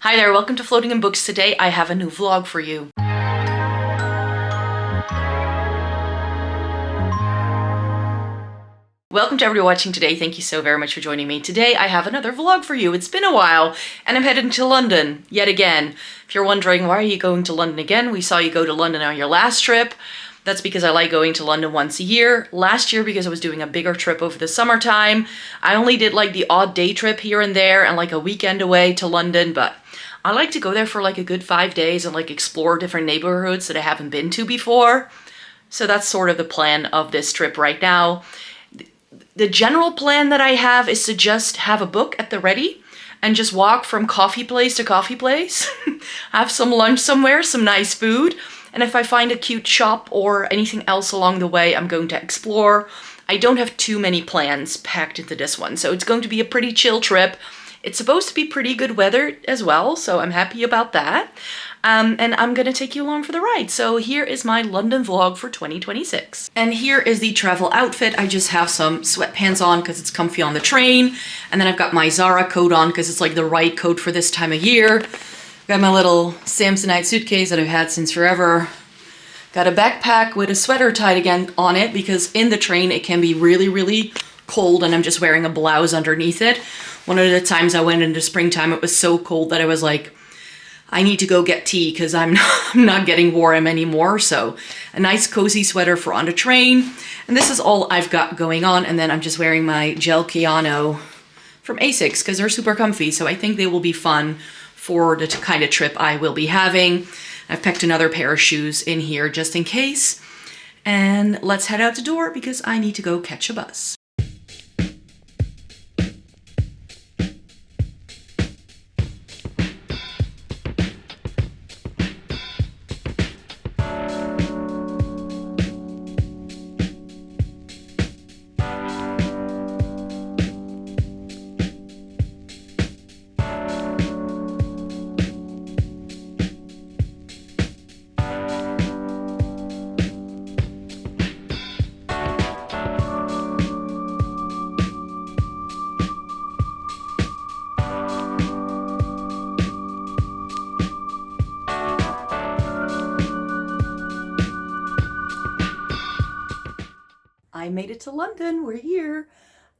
Hi there, welcome to Floating in Books. Today I have a new vlog for you. Welcome to everybody watching today. Thank you so very much for joining me. Today I have another vlog for you. It's been a while and I'm headed to London yet again. If you're wondering why are you going to London again, we saw you go to London on your last trip. That's because I like going to London once a year. Last year, because I was doing a bigger trip over the summertime, I only did like the odd day trip here and there and like a weekend away to London, but I like to go there for like a good 5 days and like explore different neighborhoods that I haven't been to before. So that's sort of the plan of this trip right now. The general plan that I have is to just have a book at the ready and just walk from coffee place to coffee place, have some lunch somewhere, some nice food, and if I find a cute shop or anything else along the way, I'm going to explore. I don't have too many plans packed into this one, so it's going to be a pretty chill trip. It's supposed to be pretty good weather as well, so I'm happy about that. And I'm gonna take you along for the ride. So here is my London vlog for 2026. And here is the travel outfit. I just have some sweatpants on because it's comfy on the train. And then I've got my Zara coat on because it's like the right coat for this time of year. Got my little Samsonite suitcase that I've had since forever. Got a backpack with a sweater tied again on it because in the train it can be really, really cold and I'm just wearing a blouse underneath it. One of the times I went into springtime, it was so cold that I was like, I need to go get tea because I'm not getting warm anymore. So a nice cozy sweater for on the train. And this is all I've got going on. And then I'm just wearing my gel Kayano from Asics because they're super comfy. So I think they will be fun for the kind of trip I will be having. I've picked another pair of shoes in here just in case. And let's head out the door because I need to go catch a bus. I made it to London. We're here.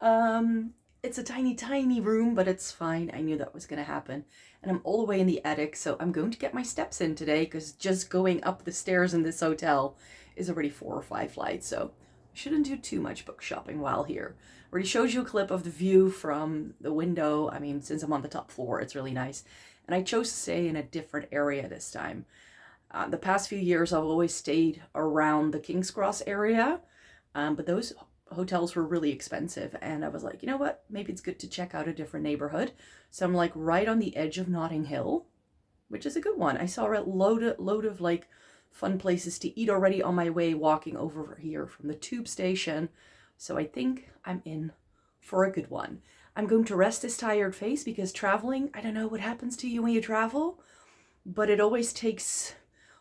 It's a tiny, tiny room, but it's fine. I knew that was going to happen. And I'm all the way in the attic, so I'm going to get my steps in today because just going up the stairs in this hotel is already 4 or 5 flights, so I shouldn't do too much book shopping while here. Already showed you a clip of the view from the window. I mean, since I'm on the top floor, it's really nice. And I chose to stay in a different area this time. The past few years, I've always stayed around the King's Cross area. But those hotels were really expensive and I was like, you know what, maybe it's good to check out a different neighborhood. So I'm like right on the edge of Notting Hill, which is a good one. I saw a load of like fun places to eat already on my way walking over here from the tube station. So I think I'm in for a good one. I'm going to rest this tired face because traveling, I don't know what happens to you when you travel, but it always takes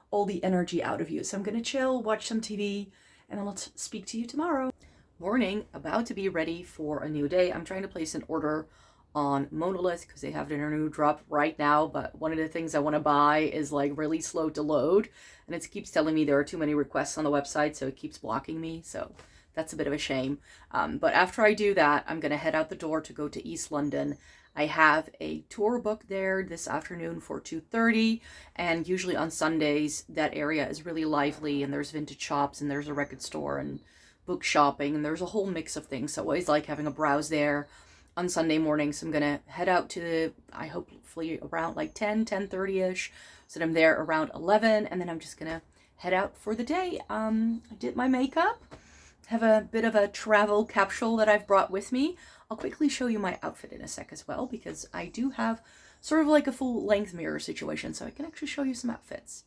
all the energy out of you. So I'm going to chill, watch some TV, and I'll speak to you tomorrow. Morning, about to be ready for a new day. I'm trying to place an order on Monolith because they have their new drop right now, but one of the things I want to buy is like really slow to load, and it keeps telling me there are too many requests on the website, so it keeps blocking me, so that's a bit of a shame. But after I do that, I'm going to head out the door to go to East London. I have a tour booked there this afternoon for 2:30, and usually on Sundays that area is really lively and there's vintage shops and there's a record store and book shopping and there's a whole mix of things, so I always like having a browse there on Sunday morning. So I'm gonna head out to I hopefully around like 10:30ish, so that I'm there around 11, and then I'm just gonna head out for the day. I did my makeup, have a bit of a travel capsule that I've brought with me. I'll quickly show you my outfit in a sec as well, because I do have sort of like a full length mirror situation, so I can actually show you some outfits.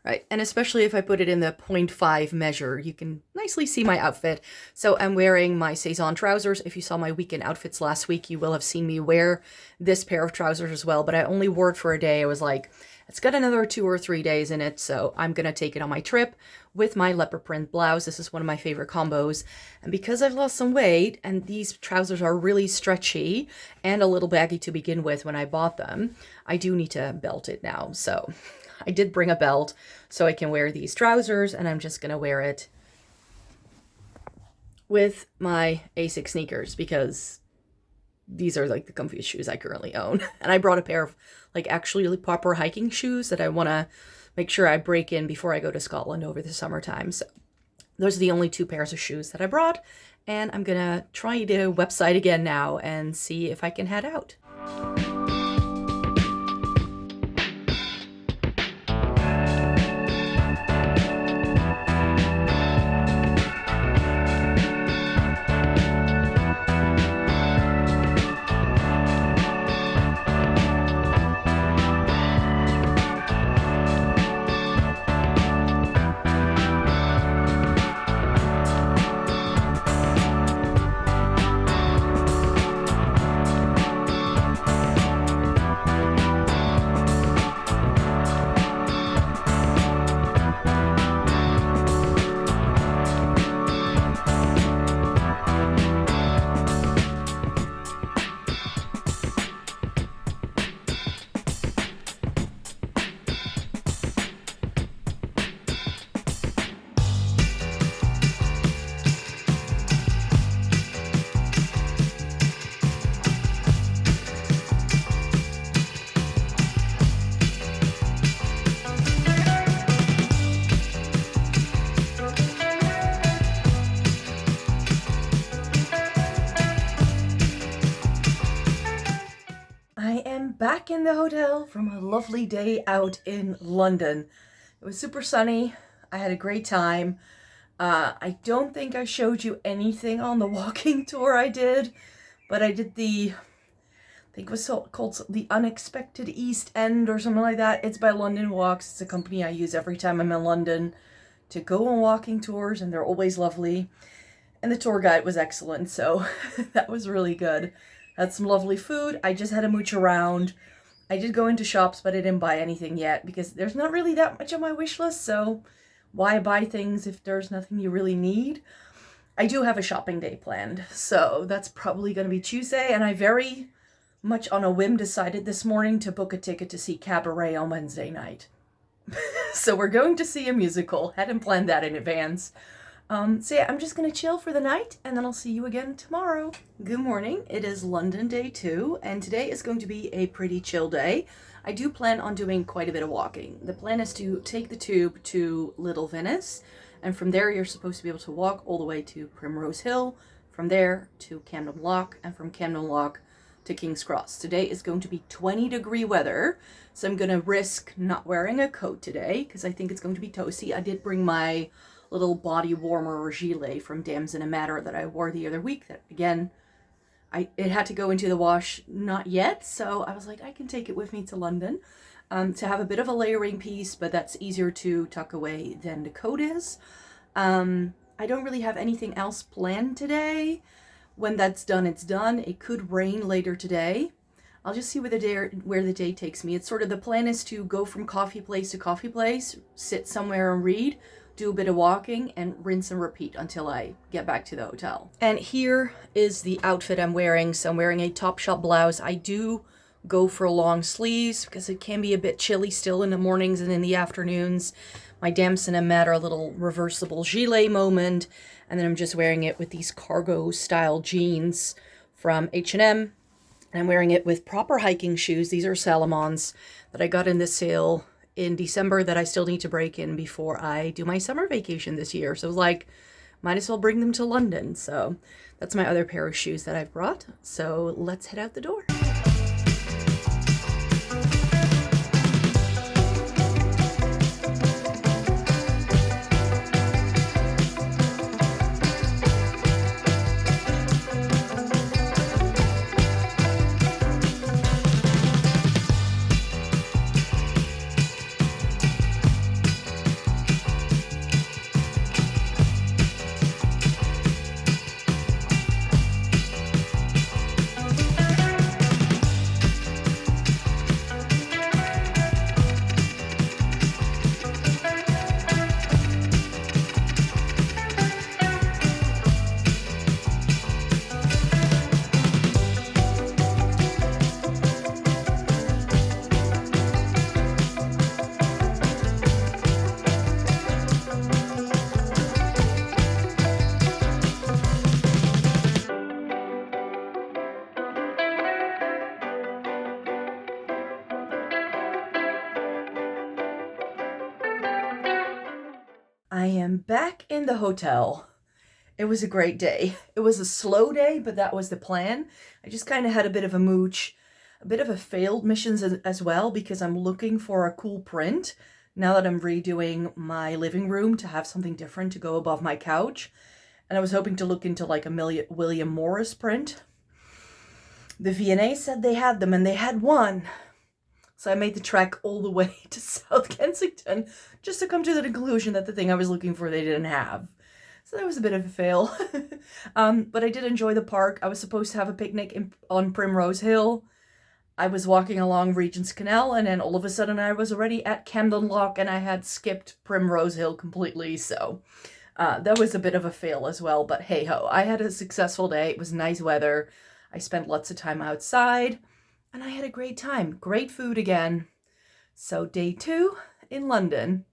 Right, and especially if I put it in the 0.5 measure, you can nicely see my outfit. So I'm wearing my Saison trousers. If you saw my weekend outfits last week, you will have seen me wear this pair of trousers as well, but I only wore it for a day. I was like, It's got another 2 or 3 days in it, so I'm gonna take it on my trip with my leopard print blouse. This is one of my favorite combos. And because I've lost some weight, and these trousers are really stretchy and a little baggy to begin with when I bought them, I do need to belt it now. So I did bring a belt so I can wear these trousers, and I'm just gonna wear it with my Asics sneakers because these are like the comfiest shoes I currently own. And I brought a pair of like actually really proper hiking shoes that I want to make sure I break in before I go to Scotland over the summertime. So those are the only 2 pairs of shoes that I brought. And I'm going to try the website again now and see if I can head out. Back in the hotel from a lovely day out in London. It was super sunny. I had a great time. I don't think I showed you anything on the walking tour I did, but I did I think it was called the Unexpected East End or something like that. It's by London Walks. It's a company I use every time I'm in London to go on walking tours, and they're always lovely. And the tour guide was excellent, so that was really good. Had some lovely food. I just had to mooch around. I did go into shops, but I didn't buy anything yet because there's not really that much on my wish list, so why buy things if there's nothing you really need? I do have a shopping day planned, so that's probably going to be Tuesday, and I very much on a whim decided this morning to book a ticket to see Cabaret on Wednesday night. So we're going to see a musical. Hadn't planned that in advance. So yeah, I'm just going to chill for the night, and then I'll see you again tomorrow. Good morning. It is London day 2, and today is going to be a pretty chill day. I do plan on doing quite a bit of walking. The plan is to take the tube to Little Venice, and from there you're supposed to be able to walk all the way to Primrose Hill, from there to Camden Lock, and from Camden Lock to King's Cross. Today is going to be 20-degree weather, so I'm going to risk not wearing a coat today because I think it's going to be toasty. I did bring my little body warmer gilet from Damson and Matter that I wore the other week that, again, it had to go into the wash not yet, so I was like, I can take it with me to London to have a bit of a layering piece, but that's easier to tuck away than the coat is. I don't really have anything else planned today. When that's done, it's done. It could rain later today. I'll just see where the day takes me. It's sort of, the plan is to go from coffee place to coffee place, sit somewhere and read, do a bit of walking, and rinse and repeat until I get back to the hotel. And here is the outfit I'm wearing. So I'm wearing a Topshop blouse. I do go for long sleeves because it can be a bit chilly still in the mornings and in the afternoons. My Damson and Matter little reversible gilet moment. And then I'm just wearing it with these cargo style jeans from H&M. And I'm wearing it with proper hiking shoes. These are Salomons that I got in this sale in December that I still need to break in before I do my summer vacation this year. So I was like, might as well bring them to London. So that's my other pair of shoes that I've brought. So let's head out the door. I am back in the hotel. It was a great day. It was a slow day, but that was the plan. I just kind of had a bit of a mooch, a bit of a failed missions as well, because I'm looking for a cool print now that I'm redoing my living room to have something different to go above my couch. And I was hoping to look into like a William Morris print. The V&A said they had them, and they had one. So I made the trek all the way to South Kensington just to come to the conclusion that the thing I was looking for they didn't have. So that was a bit of a fail. But I did enjoy the park. I was supposed to have a picnic on Primrose Hill. I was walking along Regent's Canal, and then all of a sudden I was already at Camden Lock, and I had skipped Primrose Hill completely. So that was a bit of a fail as well. But hey ho, I had a successful day. It was nice weather. I spent lots of time outside. And I had a great time. Great food again. So day 2 in London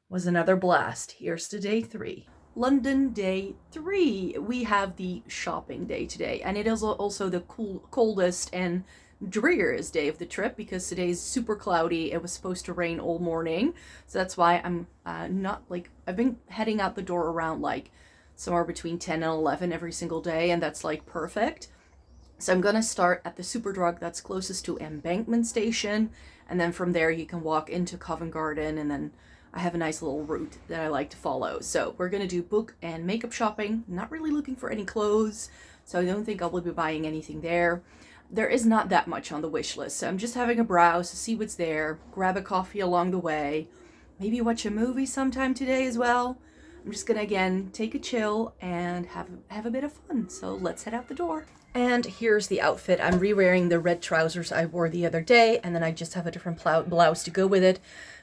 was another blast. Here's to day 3. London day 3. We have the shopping day today. And it is also the coldest and dreariest day of the trip because today is super cloudy. It was supposed to rain all morning. So that's why I'm I've been heading out the door around like somewhere between 10 and 11 every single day. And that's like perfect. So I'm going to start at the Superdrug that's closest to Embankment Station, and then from there you can walk into Covent Garden, and then I have a nice little route that I like to follow. So we're going to do book and makeup shopping. Not really looking for any clothes, so I don't think I will be buying anything there. There is not that much on the wish list, so I'm just having a browse to see what's there, grab a coffee along the way, maybe watch a movie sometime today as well. I'm just going to, again, take a chill and have a bit of fun. So let's head out the door. And here's the outfit. I'm re-wearing the red trousers I wore the other day, and then I just have a different blouse to go with it.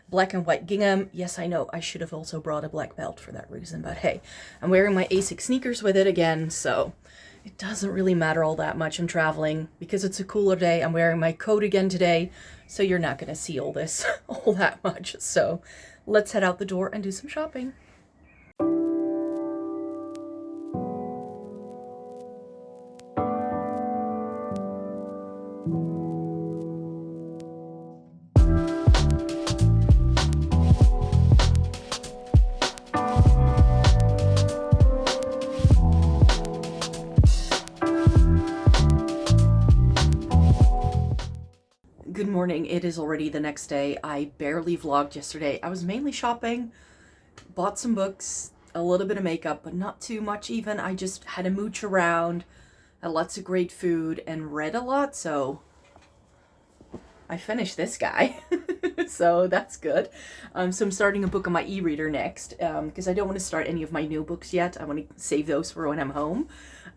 Black and white gingham. Yes, I know, I should have also brought a black belt for that reason, but hey, I'm wearing my Asics sneakers with it again, so it doesn't really matter all that much. I'm traveling because it's a cooler day. I'm wearing my coat again today, so you're not going to see all this all that much. So let's head out the door and do some shopping. Good morning. It is already the next day. I barely vlogged yesterday. I was mainly shopping, bought some books, a little bit of makeup, but not too much even. I just had a mooch around, had lots of great food, and read a lot, so I finished this guy. So that's good. So I'm starting a book on my e-reader next, because I don't want to start any of my new books yet. I want to save those for when I'm home.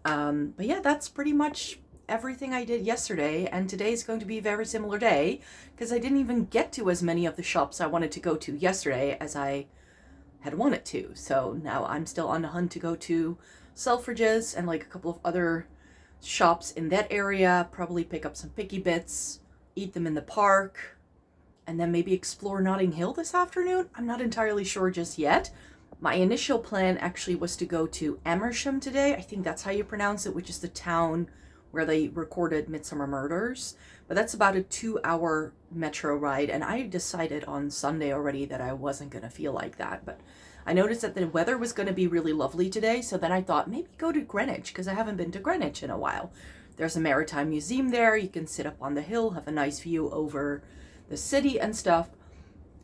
But yeah, that's pretty much everything I did yesterday, and today is going to be a very similar day because I didn't even get to as many of the shops I wanted to go to yesterday as I had wanted to. So now I'm still on the hunt to go to Selfridges and like a couple of other shops in that area, probably pick up some picky bits, eat them in the park, and then maybe explore Notting Hill this afternoon. I'm not entirely sure just yet. My initial plan actually was to go to Amersham today. I think that's how you pronounce it, which is the town where they recorded Midsomer Murders. But that's about a 2-hour metro ride, and I decided on Sunday already that I wasn't going to feel like that. But I noticed that the weather was going to be really lovely today, so then I thought maybe go to Greenwich, because I haven't been to Greenwich in a while. There's a maritime museum there. You can sit up on the hill, have a nice view over the city and stuff.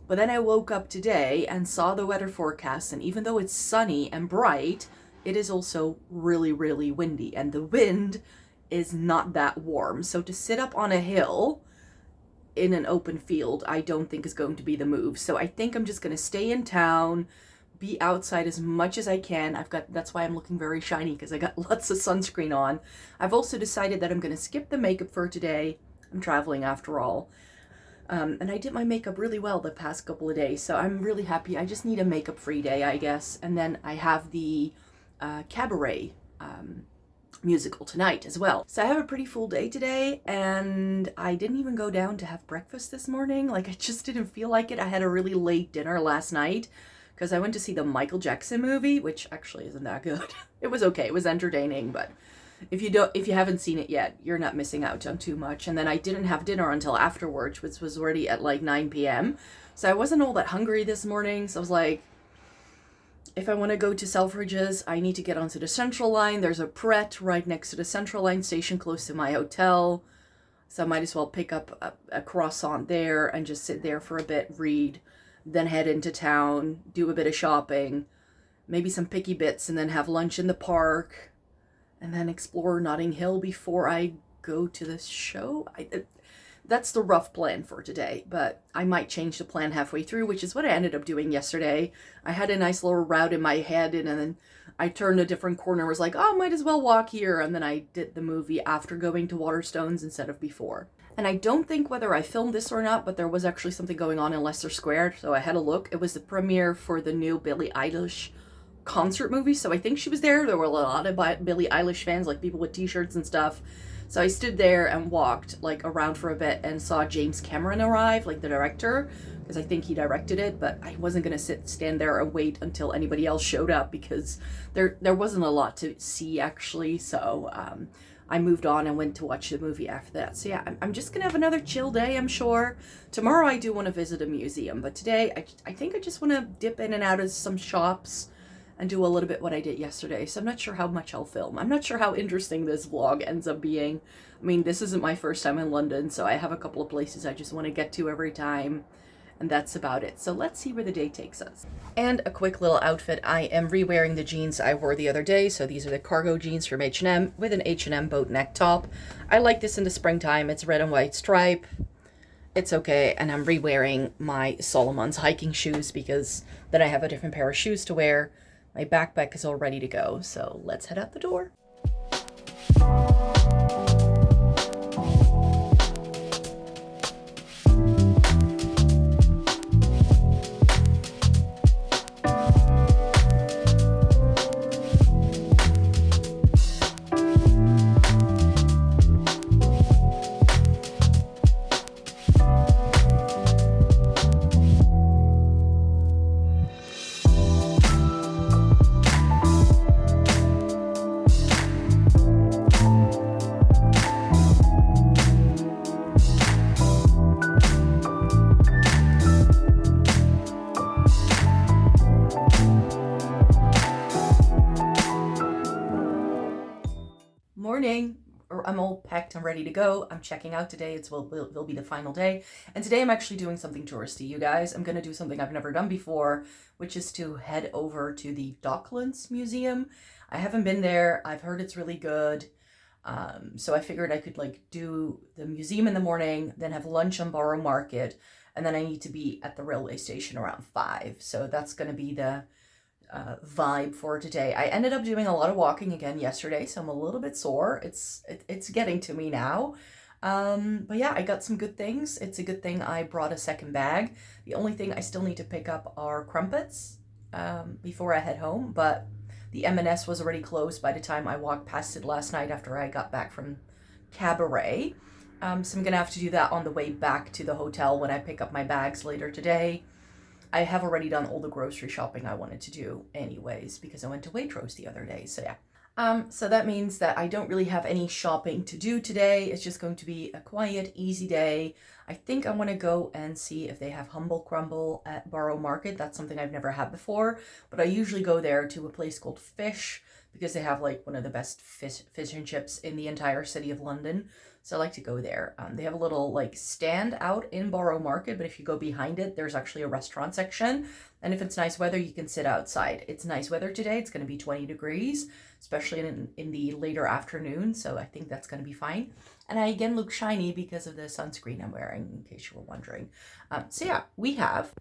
But then I woke up today and saw the weather forecast, and even though it's sunny and bright, it is also really, really windy, and the wind is not that warm. So to sit up on a hill in an open field, I don't think is going to be the move. So I think I'm just going to stay in town, be outside as much as I can. That's why I'm looking very shiny, because I got lots of sunscreen on. I've also decided that I'm going to skip the makeup for today. I'm traveling after all. And I did my makeup really well the past couple of days, so I'm really happy. I just need a makeup free day, I guess. And then I have the Cabaret musical tonight as well. So I have a pretty full day today, and I didn't even go down to have breakfast this morning. Like, I just didn't feel like it. I had a really late dinner last night because I went to see the Michael Jackson movie, which actually isn't that good. It was okay. It was entertaining, but if you haven't seen it yet, you're not missing out on too much. And then I didn't have dinner until afterwards, which was already at like 9 p.m. So I wasn't all that hungry this morning. So I was like, If I want to go to Selfridges, I need to get onto the Central Line. There's a Pret right next to the Central Line station close to my hotel. So I might as well pick up a croissant there and just sit there for a bit, read, then head into town, do a bit of shopping, maybe some picky bits, and then have lunch in the park, and then explore Notting Hill before I go to the show. That's the rough plan for today, but I might change the plan halfway through, which is what I ended up doing yesterday. I had a nice little route in my head, and then I turned a different corner, was like, oh, might as well walk here, and then I did the movie after going to Waterstones instead of before. And I don't think whether I filmed this or not, but there was actually something going on in Leicester Square, so I had a look. It was the premiere for the new Billie Eilish concert movie, so I think she was there. There were a lot of Billie Eilish fans, like people with t-shirts and stuff. So I stood there and walked like around for a bit and saw James Cameron arrive, like the director, because I think he directed it, but I wasn't going to stand there and wait until anybody else showed up because there wasn't a lot to see actually. So I moved on and went to watch the movie after that. So yeah, I'm just going to have another chill day, I'm sure. Tomorrow I do want to visit a museum, but today I think I just want to dip in and out of some shops and do a little bit what I did yesterday. So I'm not sure how much I'll film. I'm not sure how interesting this vlog ends up being. I mean, this isn't my first time in London, so I have a couple of places I just want to get to every time, and that's about it. So let's see where the day takes us. And a quick little outfit. I am re-wearing the jeans I wore the other day. So these are the cargo jeans from H&M with an H&M boat neck top. I like this in the springtime. It's red and white stripe. It's okay, and I'm re-wearing my Solomon's hiking shoes because then I have a different pair of shoes to wear. My backpack is all ready to go, so let's head out the door. Morning. I'm all packed and ready to go. I'm checking out today. It'll be the final day. And today I'm actually doing something touristy, you guys. I'm going to do something I've never done before, which is to head over to the Docklands Museum. I haven't been there. I've heard it's really good. So I figured I could like do the museum in the morning, then have lunch on Borough Market, and then I need to be at the railway station around 5. So that's going to be the vibe for today. I ended up doing a lot of walking again yesterday, so I'm a little bit sore. It's getting to me now. But yeah, I got some good things. It's a good thing I brought a second bag. The only thing I still need to pick up are crumpets before I head home, but the M&S was already closed by the time I walked past it last night after I got back from Cabaret. So I'm gonna have to do that on the way back to the hotel when I pick up my bags later today. I have already done all the grocery shopping I wanted to do anyways because I went to Waitrose the other day, so yeah. So that means that I don't really have any shopping to do today. It's just going to be a quiet, easy day. I think I want to go and see if they have Humble Crumble at Borough Market. That's something I've never had before, but I usually go there to a place called Fish because they have like one of the best fish and chips in the entire city of London. So I like to go there. They have a little like stand out in Borough Market, but if you go behind it, there's actually a restaurant section. And if it's nice weather, you can sit outside. It's nice weather today. It's going to be 20 degrees, especially in the later afternoon. So I think that's going to be fine. And I again look shiny because of the sunscreen I'm wearing, in case you were wondering. So yeah, we have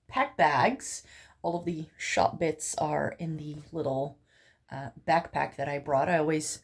packed bags. All of the shop bits are in the little backpack that I brought. I always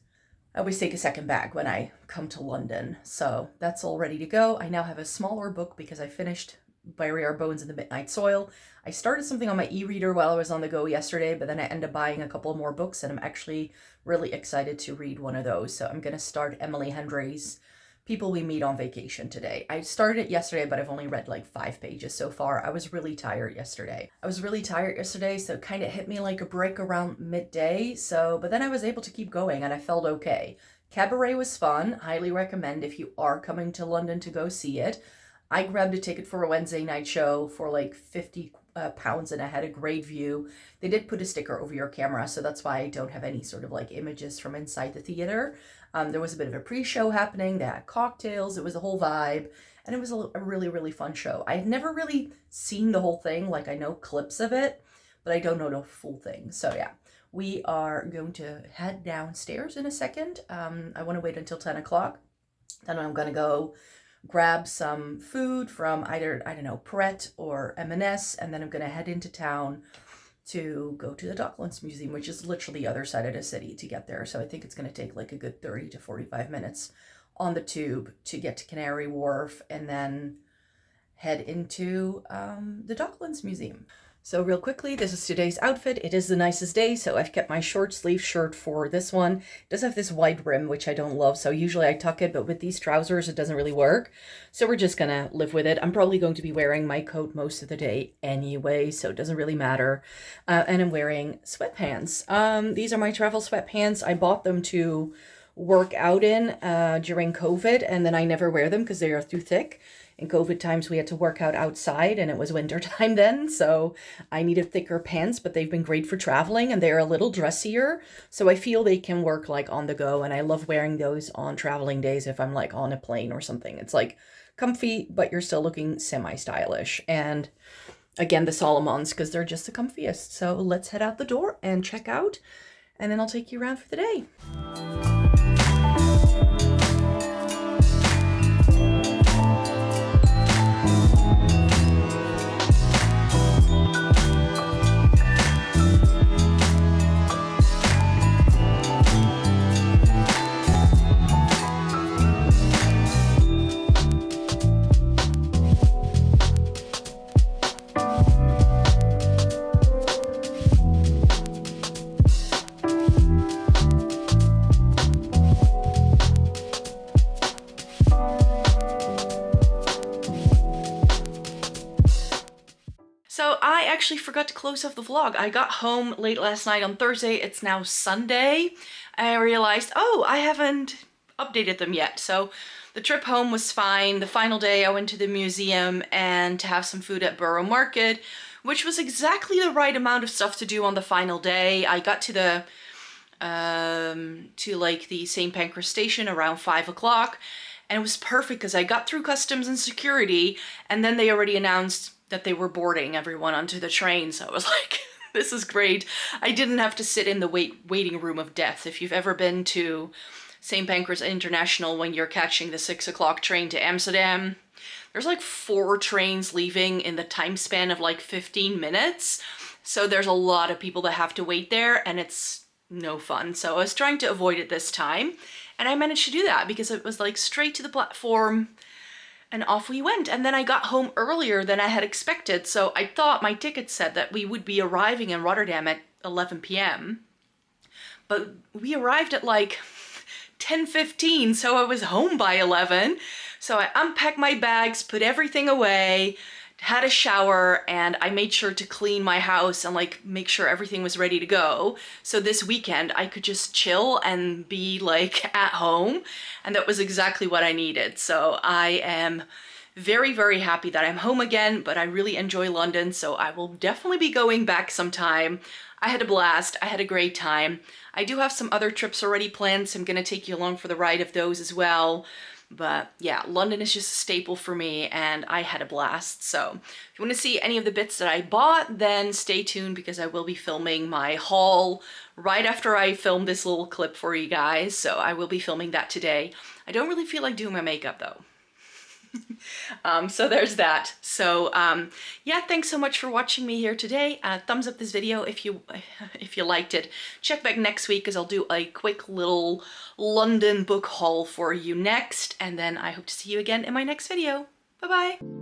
take a second bag when I come to London. So that's all ready to go. I now have a smaller book because I finished Bury Our Bones in the Midnight Soil. I started something on my e-reader while I was on the go yesterday, but then I ended up buying a couple more books, and I'm actually really excited to read one of those. So I'm going to start Emily Hendry's People We Meet on Vacation today. I started it yesterday, but I've only read like 5 pages so far. I was really tired yesterday. So it kind of hit me like a brick around midday. But then I was able to keep going and I felt okay. Cabaret was fun. Highly recommend if you are coming to London to go see it. I grabbed a ticket for a Wednesday night show for like pounds and I had a great view. They did put a sticker over your camera, so that's why I don't have any sort of like images from inside the theater. There was a bit of a pre-show happening. They had cocktails. It was a whole vibe. And it was a really, really fun show. I had never really seen the whole thing. Like, I know clips of it, but I don't know the full thing. So yeah, we are going to head downstairs in a second. I want to wait until 10 o'clock. Then I'm going to go grab some food from either, I don't know, Pret or M&S, and then I'm going to head into town to go to the Docklands Museum, which is literally the other side of the city to get there. So I think it's going to take like a good 30 to 45 minutes on the tube to get to Canary Wharf and then head into the Docklands Museum. So real quickly, this is today's outfit. It is the nicest day, so I've kept my short sleeve shirt for this one. It does have this wide rim, which I don't love, so usually I tuck it, but with these trousers, it doesn't really work. So we're just gonna live with it. I'm probably going to be wearing my coat most of the day anyway, so it doesn't really matter. And I'm wearing sweatpants. These are my travel sweatpants. I bought them to work out in during COVID, and then I never wear them because they are too thick. In COVID times, we had to work out outside and it was winter time then, so I needed thicker pants, but they've been great for traveling and they're a little dressier. So I feel they can work like on the go, and I love wearing those on traveling days if I'm like on a plane or something. It's like comfy, but you're still looking semi-stylish. And again, the Salomons, because they're just the comfiest. So let's head out the door and check out, and then I'll take you around for the day. So I actually forgot to close off the vlog. I got home late last night on Thursday. It's now Sunday. I realized, oh, I haven't updated them yet. So the trip home was fine. The final day I went to the museum and to have some food at Borough Market, which was exactly the right amount of stuff to do on the final day. I got to the like the St. Pancras station around 5 o'clock, and it was perfect because I got through customs and security, and then they already announced that they were boarding everyone onto the train. So I was like, this is great. I didn't have to sit in the waiting room of death. If you've ever been to St. Pancras International when you're catching the 6 o'clock train to Amsterdam, there's like 4 trains leaving in the time span of like 15 minutes. So there's a lot of people that have to wait there, and it's no fun. So I was trying to avoid it this time, and I managed to do that because it was like straight to the platform, and off we went. And then I got home earlier than I had expected. So I thought my ticket said that we would be arriving in Rotterdam at 11 p.m. But we arrived at like 10:15, so I was home by 11. So I unpacked my bags, put everything away, had a shower, and I made sure to clean my house and like make sure everything was ready to go. So this weekend I could just chill and be like at home, and that was exactly what I needed. So I am very, very happy that I'm home again, but I really enjoy London, so I will definitely be going back sometime. I had a blast. I had a great time. I do have some other trips already planned, so I'm gonna take you along for the ride of those as well. But yeah, London is just a staple for me, and I had a blast. So if you want to see any of the bits that I bought, then stay tuned because I will be filming my haul right after I film this little clip for you guys. So I will be filming that today. I don't really feel like doing my makeup though. So there's that. So yeah, thanks so much for watching me here today. Thumbs up this video if you liked it. Check back next week because I'll do a quick little London book haul for you next, and then I hope to see you again in my next video. Bye bye.